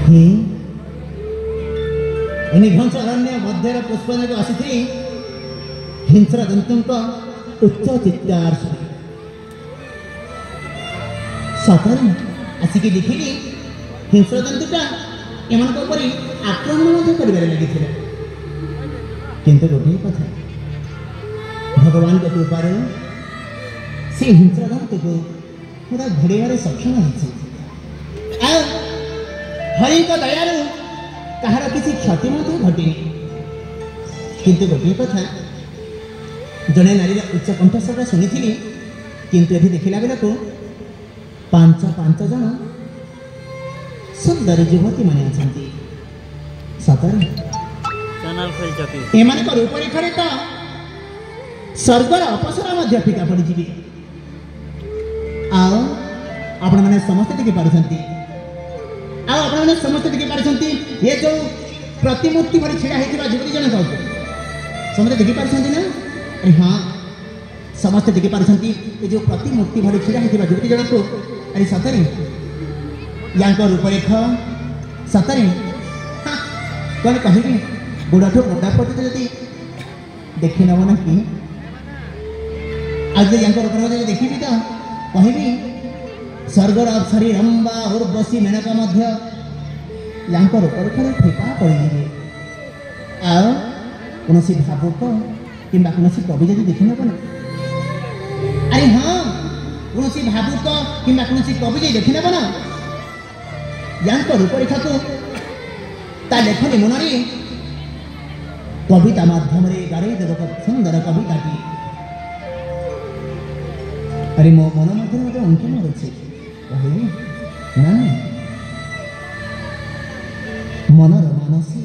हे घंच अरण्य मध्य पुष्पन आसी हिंस्र जंतु उच्च चित्कार सतर आसिक देखिली हिंस्र जंतुटा एम आक्रमण कर लगी किंतु गोटे कथा भगवान के कृपार से हिंस्र जंतु को पूरा घोड़ार सक्षम हो हरि दयालु कहार किसी क्षति घटनी किंतु गोटे कथा जड़े नारी उच्च कंठस्वर शुणी किंतु ये देखला बेलू पांच पांच जन सुंदर युवती मैंने अच्छा सतर एम रूपरेखा तो स्वर्गर अपसर फीका पड़े आपण मैंने समस्त देखी पार्टी आपने समस्त देखी पार्टी ये जो प्रतिमूर्ति भरी छिड़ा होता युवती जन समस्त देखी पार्टी ना अरे हाँ समस्त देखी पार्टी ये जो प्रतिमूर्ति भरी छिड़ा होता युवती जन को अरे सतरे या रूपरेख सतरे हाँ कौन कह बुढ़ाठू बुढ़ा पड़ते जब देखी नब ना कि आज या रूपरेख देखी तो कहबी स्वर्गर अप्सरी रंबा उर्वशी मेनका मध्य या रूपरेखा फीका पड़े कौन भावुक कि कौन कवि जब देखी नब ना अरे हाँ कौन भावुक कि कौन कवि जब देखी नब ना या रूपरेखा को ता लेखनी मन कविता माध्यम गाड़े देव सुंदर कविताटी अरे मो मन मध्य अंकित अच्छे ना मनर मानसी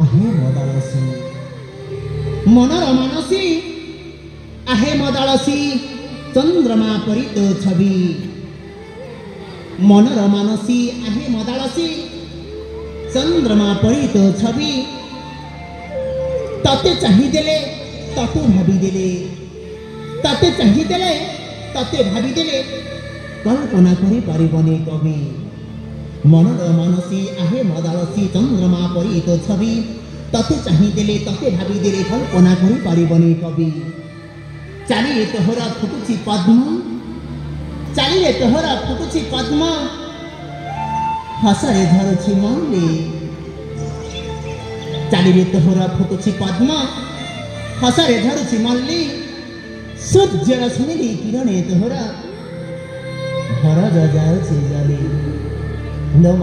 आहे मदालसी मनर मानसी आहे मदालसी चंद्रमा परित छवि मनर मानसी आहे मदालसी चंद्रमा परित छवि तते चाहिदेले तते भाविदेले तते चाहिदेले तते भाविदेले कल्पना करि पारिबनी कवि मनर मानसी आहे मदालसी चंद्रमा परित छवि तते चाहिदेले तते भाविदेले कल्पना करि पारिबनी कवि चालिए तोहरा फुटुची पद्म चालिए तोहरा फुटुची पद्म हसरे धरुची मल्ली चालिए तोहरा फुटुची पद्म हसरे धरुची मल्ली सूर्य रश्मि किरणे तोहरा घर जाऊची जाली।